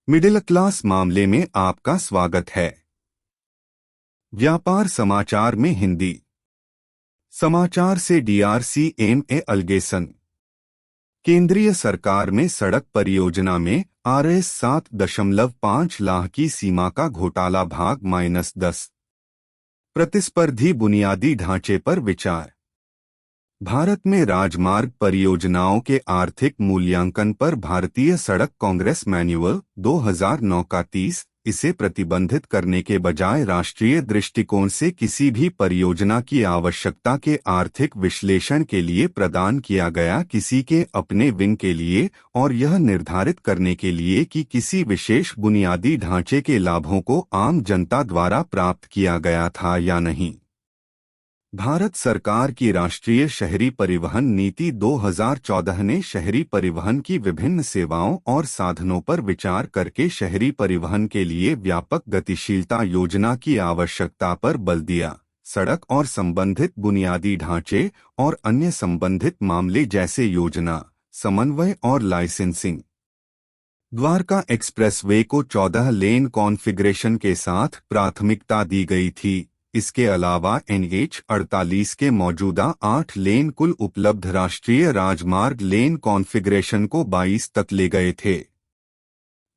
Middle class मामले में आपका स्वागत है। व्यापार समाचार में हिंदी समाचार से DRCMA अलगेसन। केंद्रीय सरकार में सड़क परियोजना में RS 7.5 लाख की सीमा का घोटाला भाग -10। प्रतिस्पर्धी बुनियादी ढांचे पर विचार। भारत में राजमार्ग परियोजनाओं के आर्थिक मूल्यांकन पर भारतीय सड़क कांग्रेस मैन्युअल 2009 का 30 इसे प्रतिबंधित करने के बजाय राष्ट्रीय दृष्टिकोण से किसी भी परियोजना की आवश्यकता के आर्थिक विश्लेषण के लिए प्रदान किया गया किसी के अपने विंग के लिए और यह निर्धारित करने के लिए कि किसी विशेष बुनियादी ढांचे के लाभों को आम जनता द्वारा प्राप्त किया गया था या नहीं। भारत सरकार की राष्ट्रीय शहरी परिवहन नीति 2014 ने शहरी परिवहन की विभिन्न सेवाओं और साधनों पर विचार करके शहरी परिवहन के लिए व्यापक गतिशीलता योजना की आवश्यकता पर बल दिया। सड़क और संबंधित बुनियादी ढांचे और अन्य संबंधित मामले जैसे योजना, समन्वय और लाइसेंसिंग। द्वारका एक्सप्रेसवे को 14 लेन कॉन्फ़िगरेशन के साथ प्राथमिकता दी गई थी। इसके अलावा NH 48 के मौजूदा 8 लेन कुल उपलब्ध राष्ट्रीय राजमार्ग लेन कॉन्फ़िगरेशन को 22 तक ले गए थे।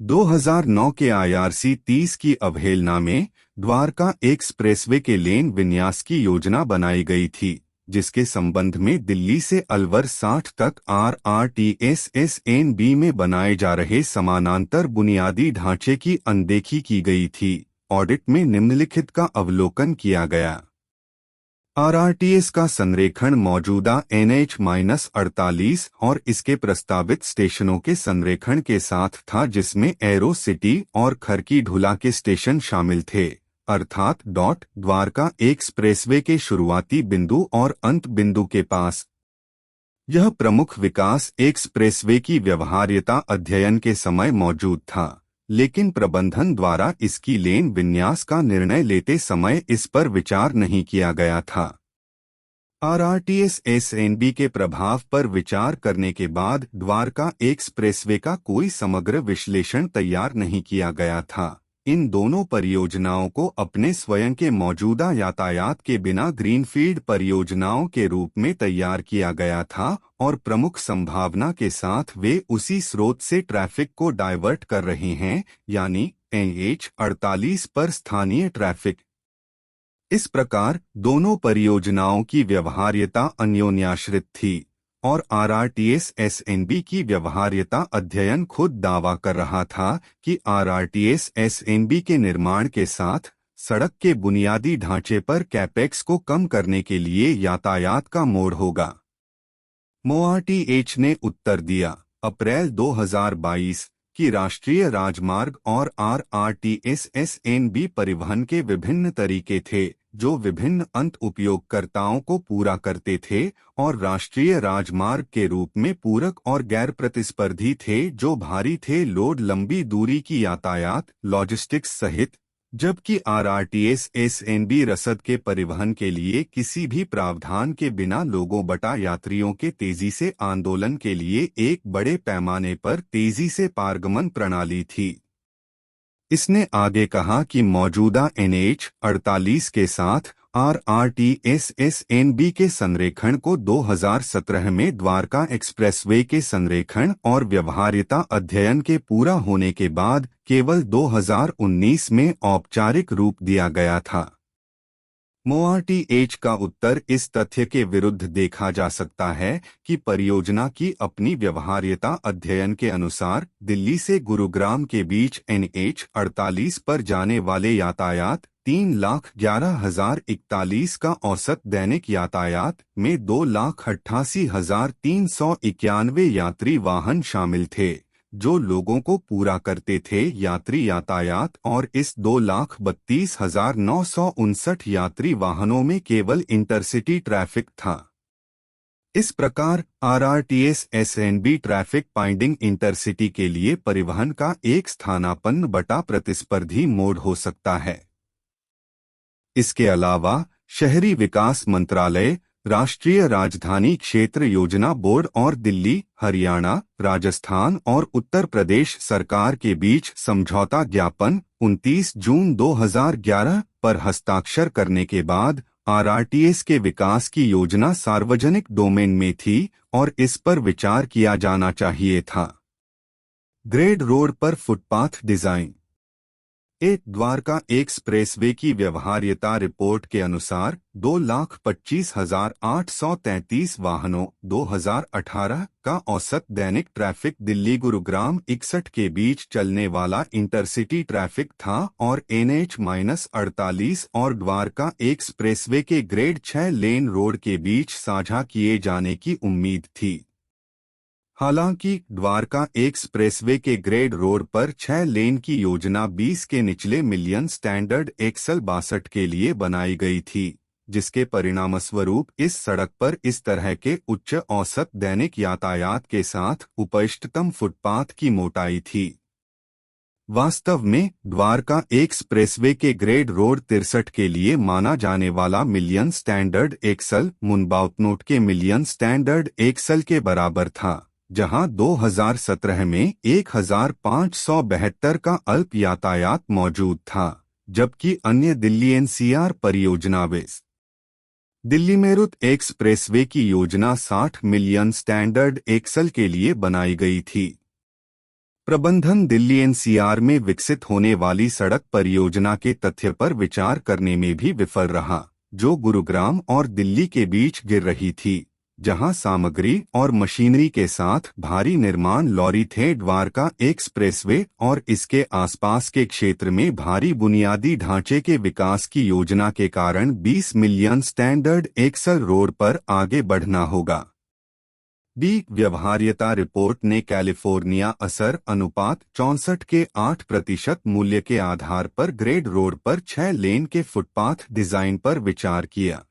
2009 के IRC 30 की अवहेलना में द्वारका एक्सप्रेसवे के लेन विन्यास की योजना बनाई गई थी, जिसके संबंध में दिल्ली से अलवर 60 तक RRTS-SNB में बनाए जा रहे समानांतर बुनियादी ढांचे की अनदेखी की गई थी। ऑडिट में निम्नलिखित का अवलोकन किया गया। RRTS का संरेखण मौजूदा NH 48 और इसके प्रस्तावित स्टेशनों के संरेखण के साथ था, जिसमें एरो सिटी और खरकी ढुला के स्टेशन शामिल थे, अर्थात द्वारका एक्सप्रेसवे के शुरुआती बिंदु और अंत बिंदु के पास। यह प्रमुख विकास एक्सप्रेसवे की व्यवहार्यता अध्ययन के समय मौजूद था, लेकिन प्रबंधन द्वारा इसकी लेन विन्यास का निर्णय लेते समय इस पर विचार नहीं किया गया था। RRTS-SNB के प्रभाव पर विचार करने के बाद द्वारका एक्सप्रेसवे का कोई समग्र विश्लेषण तैयार नहीं किया गया था। इन दोनों परियोजनाओं को अपने स्वयं के मौजूदा यातायात के बिना ग्रीनफील्ड परियोजनाओं के रूप में तैयार किया गया था और प्रमुख संभावना के साथ वे उसी स्रोत से ट्रैफिक को डाइवर्ट कर रहे हैं, यानी NH 48 पर स्थानीय ट्रैफिक। इस प्रकार दोनों परियोजनाओं की व्यवहार्यता अन्योन्याश्रित थी और RRTS-SNB की व्यवहार्यता अध्ययन खुद दावा कर रहा था कि RRTS-SNB के निर्माण के साथ सड़क के बुनियादी ढांचे पर कैपेक्स को कम करने के लिए यातायात का मोड़ होगा। MoRTH ने उत्तर दिया, अप्रैल 2022 की राष्ट्रीय राजमार्ग और RRTS-SNB परिवहन के विभिन्न तरीके थे जो विभिन्न अंत उपयोगकर्ताओं को पूरा करते थे और राष्ट्रीय राजमार्ग के रूप में पूरक और गैर प्रतिस्पर्धी थे जो भारी थे लोड लंबी दूरी की यातायात लॉजिस्टिक्स सहित, जबकि RRTS-SNB रसद के परिवहन के लिए किसी भी प्रावधान के बिना लोगों बटा यात्रियों के तेजी से आंदोलन के लिए एक बड़े पैमाने पर तेजी से पारगमन प्रणाली थी। इसने आगे कहा कि मौजूदा NH 48 के साथ RRTS-SNB के संरेखण को 2017 में द्वारका एक्सप्रेसवे के संरेखण और व्यवहार्यता अध्ययन के पूरा होने के बाद केवल 2019 में औपचारिक रूप दिया गया था। MoRTH का उत्तर इस तथ्य के विरुद्ध देखा जा सकता है कि परियोजना की अपनी व्यवहार्यता अध्ययन के अनुसार दिल्ली से गुरुग्राम के बीच NH 48 पर जाने वाले यातायात 3,11,041 का औसत दैनिक यातायात में 2,88,391 यात्री वाहन शामिल थे, जो लोगों को पूरा करते थे यात्री यातायात, और इस 2,32,959 यात्री वाहनों में केवल इंटरसिटी ट्रैफिक था। इस प्रकार RRTS-SNB ट्रैफिक पाइंडिंग इंटरसिटी के लिए परिवहन का एक स्थानापन्न बटा प्रतिस्पर्धी मोड हो सकता है। इसके अलावा शहरी विकास मंत्रालय राष्ट्रीय राजधानी क्षेत्र योजना बोर्ड और दिल्ली, हरियाणा, राजस्थान और उत्तर प्रदेश सरकार के बीच समझौता ज्ञापन 29 जून 2011 पर हस्ताक्षर करने के बाद आरआरटीएस के विकास की योजना सार्वजनिक डोमेन में थी और इस पर विचार किया जाना चाहिए था। ग्रेड रोड पर फुटपाथ डिजाइन। एक द्वारका एक्सप्रेसवे की व्यवहार्यता रिपोर्ट के अनुसार 2,25,833 वाहनों 2018 का औसत दैनिक ट्रैफिक दिल्ली गुरुग्राम 61 के बीच चलने वाला इंटरसिटी ट्रैफिक था और NH-48 और द्वारका एक्सप्रेसवे के ग्रेड 6 लेन रोड के बीच साझा किए जाने की उम्मीद थी। हालांकि द्वारका एक्सप्रेसवे के ग्रेड रोड पर 6 लेन की योजना 20 के निचले मिलियन स्टैंडर्ड एक्सल 62 के लिए बनाई गई थी, जिसके परिणामस्वरूप इस सड़क पर इस तरह के उच्च औसत दैनिक यातायात के साथ उपइष्टतम फुटपाथ की मोटाई थी। वास्तव में द्वारका एक्सप्रेसवे के ग्रेड रोड 63 के लिए माना जाने वाला मिलियन स्टैंडर्ड एक्सल मुनबाउतनोट के मिलियन स्टैंडर्ड एक्सल के बराबर था, जहां 2017 में 1572 का अल्प यातायात मौजूद था, जबकि अन्य दिल्ली एनसीआर परियोजना दिल्ली मेरठ एक्सप्रेसवे की योजना 60 मिलियन स्टैंडर्ड एक्सल के लिए बनाई गई थी। प्रबंधन दिल्ली एनसीआर में विकसित होने वाली सड़क परियोजना के तथ्य पर विचार करने में भी विफल रहा, जो गुरुग्राम और दिल्ली के बीच गिर रही थी, जहां सामग्री और मशीनरी के साथ भारी निर्माण लॉरी थे। द्वारका एक्सप्रेसवे और इसके आसपास के क्षेत्र में भारी बुनियादी ढांचे के विकास की योजना के कारण 20 मिलियन स्टैंडर्ड एक्सल रोड पर आगे बढ़ना होगा। व्यवहार्यता रिपोर्ट ने कैलिफोर्निया असर अनुपात 64 के 8% मूल्य के आधार पर ग्रेड रोड पर 6 लेन के फुटपाथ डिजाइन पर विचार किया।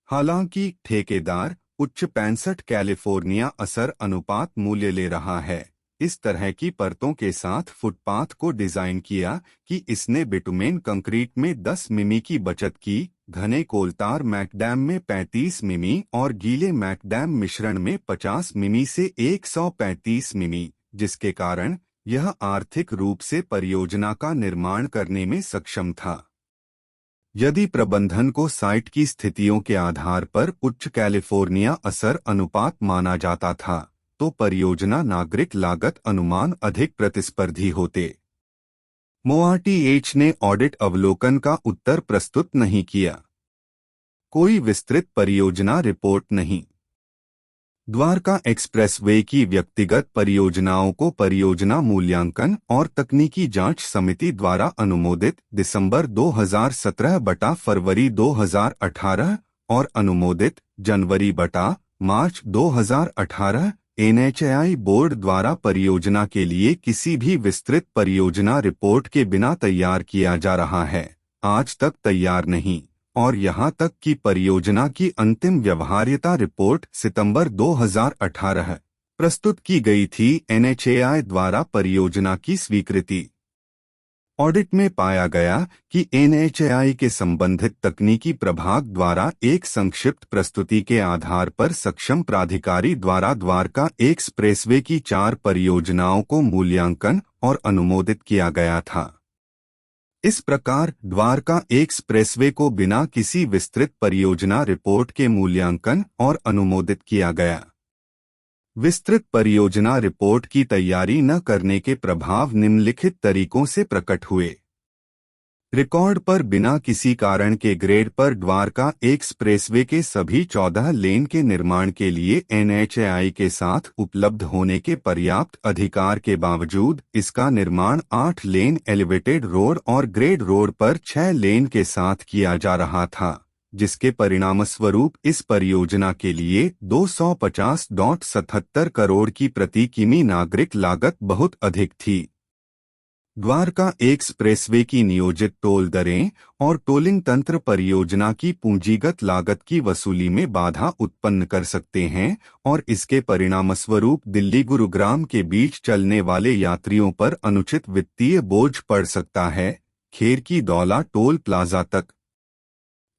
हालांकि ठेकेदार उच्च 65 कैलिफोर्निया असर अनुपात मूल्य ले रहा है, इस तरह की परतों के साथ फुटपाथ को डिजाइन किया कि इसने बिटुमेन कंक्रीट में 10 मिमी की बचत की, घने कोलतार मैकडेम में 35 मिमी और गीले मैकडेम मिश्रण में 50 मिमी से 135 मिमी, जिसके कारण यह आर्थिक रूप से परियोजना का निर्माण करने में सक्षम था। यदि प्रबंधन को साइट की स्थितियों के आधार पर उच्च कैलिफोर्निया असर अनुपात माना जाता था, तो परियोजना नागरिक लागत अनुमान अधिक प्रतिस्पर्धी होते। मोआरटीएच ने ऑडिट अवलोकन का उत्तर प्रस्तुत नहीं किया। कोई विस्तृत परियोजना रिपोर्ट नहीं। द्वारका एक्सप्रेसवे की व्यक्तिगत परियोजनाओं को परियोजना मूल्यांकन और तकनीकी जांच समिति द्वारा अनुमोदित दिसंबर 2017 बटा फरवरी 2018 और अनुमोदित जनवरी बटा मार्च 2018 NHAI बोर्ड द्वारा परियोजना के लिए किसी भी विस्तृत परियोजना रिपोर्ट के बिना तैयार किया जा रहा है, आज तक तैयार नहीं, और यहां तक कि परियोजना की अंतिम व्यवहार्यता रिपोर्ट सितंबर 2018 प्रस्तुत की गई थी। NHAI द्वारा परियोजना की स्वीकृति। ऑडिट में पाया गया कि NHAI के संबंधित तकनीकी प्रभाग द्वारा एक संक्षिप्त प्रस्तुति के आधार पर सक्षम प्राधिकारी द्वारा द्वारका एक्सप्रेसवे की 4 परियोजनाओं को मूल्यांकन और अनुमोदित किया गया था। इस प्रकार द्वारका एक्सप्रेसवे को बिना किसी विस्तृत परियोजना रिपोर्ट के मूल्यांकन और अनुमोदित किया गया। विस्तृत परियोजना रिपोर्ट की तैयारी न करने के प्रभाव निम्नलिखित तरीकों से प्रकट हुए। रिकॉर्ड पर बिना किसी कारण के ग्रेड पर द्वारका एक्सप्रेसवे के सभी 14 लेन के निर्माण के लिए NHAI के साथ उपलब्ध होने के पर्याप्त अधिकार के बावजूद इसका निर्माण 8 लेन एलिवेटेड रोड और ग्रेड रोड पर 6 लेन के साथ किया जा रहा था, जिसके परिणामस्वरूप इस परियोजना के लिए 250.77 करोड़ की प्रति किमी नागरिक लागत बहुत अधिक थी। द्वारका एक्सप्रेसवे की नियोजित टोल दरें और टोलिंग तंत्र परियोजना की पूंजीगत लागत की वसूली में बाधा उत्पन्न कर सकते हैं और इसके परिणामस्वरूप दिल्ली गुरुग्राम के बीच चलने वाले यात्रियों पर अनुचित वित्तीय बोझ पड़ सकता है। खेर की दौला टोल प्लाजा तक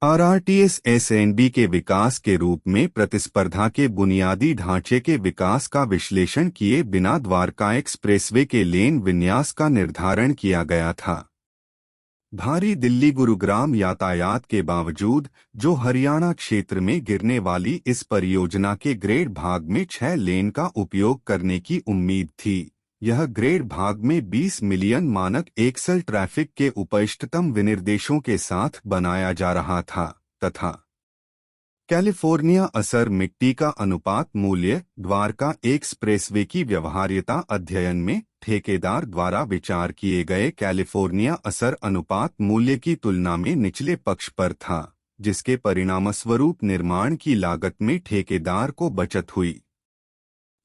आरआरटीएस एसएनबी के विकास के रूप में प्रतिस्पर्धा के बुनियादी ढांचे के विकास का विश्लेषण किए बिना द्वारका एक्सप्रेसवे के लेन विन्यास का निर्धारण किया गया था। भारी दिल्ली गुरुग्राम यातायात के बावजूद जो हरियाणा क्षेत्र में गिरने वाली इस परियोजना के ग्रेड भाग में 6 लेन का उपयोग करने की उम्मीद थी। यह ग्रेड भाग में 20 मिलियन मानक एक्सल ट्रैफिक के उपइष्टतम विनिर्देशों के साथ बनाया जा रहा था तथा कैलिफोर्निया असर मिट्टी का अनुपात मूल्य द्वारका एक्सप्रेसवे की व्यवहार्यता अध्ययन में ठेकेदार द्वारा विचार किए गए कैलिफोर्निया असर अनुपात मूल्य की तुलना में निचले पक्ष पर था, जिसके परिणामस्वरूप निर्माण की लागत में ठेकेदार को बचत हुई।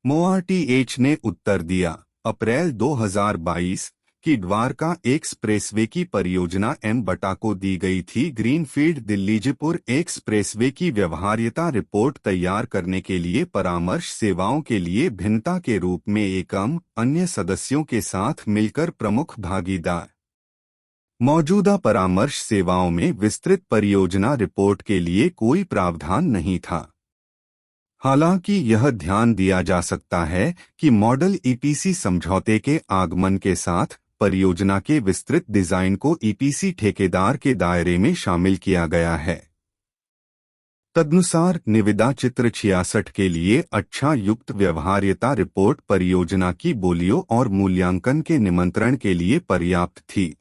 मोआरटीएच ने उत्तर दिया, अप्रैल 2022 की द्वारका एक्सप्रेसवे की परियोजना M/बटा को दी गई थी। ग्रीनफील्ड दिल्ली जयपुर एक्सप्रेसवे की व्यवहार्यता रिपोर्ट तैयार करने के लिए परामर्श सेवाओं के लिए भिन्नता के रूप में एकम अन्य सदस्यों के साथ मिलकर प्रमुख भागीदार। मौजूदा परामर्श सेवाओं में विस्तृत परियोजना रिपोर्ट के लिए कोई प्रावधान नहीं था। हालांकि यह ध्यान दिया जा सकता है कि मॉडल ईपीसी समझौते के आगमन के साथ परियोजना के विस्तृत डिजाइन को ईपीसी ठेकेदार के दायरे में शामिल किया गया है। तदनुसार निविदा चित्र 66 के लिए अच्छा युक्त व्यवहार्यता रिपोर्ट परियोजना की बोलियों और मूल्यांकन के निमंत्रण के लिए पर्याप्त थी।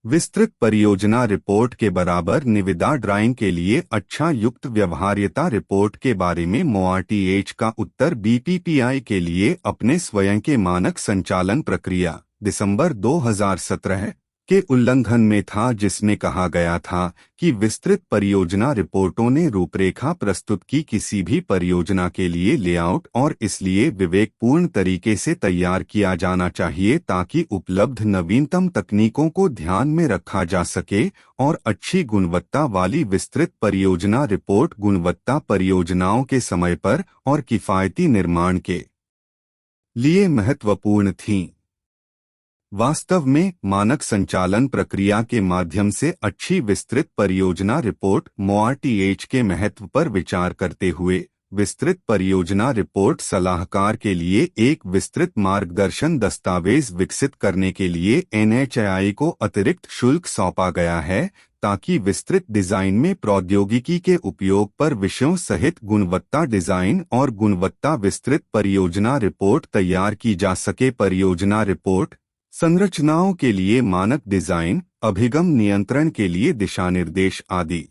विस्तृत परियोजना रिपोर्ट के बराबर निविदा ड्राइंग के लिए अच्छा युक्त व्यवहार्यता रिपोर्ट के बारे में मोआरटीएच का उत्तर बीपीपीआई के लिए अपने स्वयं के मानक संचालन प्रक्रिया दिसंबर 2017 के उल्लंघन में था, जिसमें कहा गया था कि विस्तृत परियोजना रिपोर्टों ने रूपरेखा प्रस्तुत की किसी भी परियोजना के लिए लेआउट और इसलिए विवेकपूर्ण तरीके से तैयार किया जाना चाहिए ताकि उपलब्ध नवीनतम तकनीकों को ध्यान में रखा जा सके और अच्छी गुणवत्ता वाली विस्तृत परियोजना रिपोर्ट गुणवत्ता परियोजनाओं के समय पर और किफायती निर्माण के लिए महत्वपूर्ण थीं। वास्तव में मानक संचालन प्रक्रिया के माध्यम से अच्छी विस्तृत परियोजना रिपोर्ट मोआरटीएच के महत्व पर विचार करते हुए विस्तृत परियोजना रिपोर्ट सलाहकार के लिए एक विस्तृत मार्गदर्शन दस्तावेज विकसित करने के लिए एनएचएआई को अतिरिक्त शुल्क सौंपा गया है ताकि विस्तृत डिजाइन में प्रौद्योगिकी के उपयोग पर विषयों सहित गुणवत्ता डिजाइन और गुणवत्ता विस्तृत परियोजना रिपोर्ट तैयार की जा सके। परियोजना रिपोर्ट संरचनाओं के लिए मानक डिजाइन, अभिगम नियंत्रण के लिए दिशानिर्देश आदि।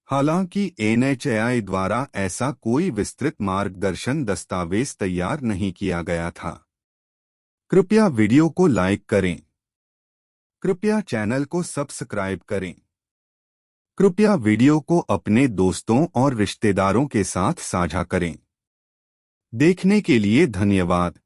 हालांकि एनएचएआई द्वारा ऐसा कोई विस्तृत मार्गदर्शन दस्तावेज तैयार नहीं किया गया था। कृपया वीडियो को लाइक करें। कृपया चैनल को सब्सक्राइब करें। कृपया वीडियो को अपने दोस्तों और रिश्तेदारों के साथ साझा करें। देखने के लिए धन्यवाद।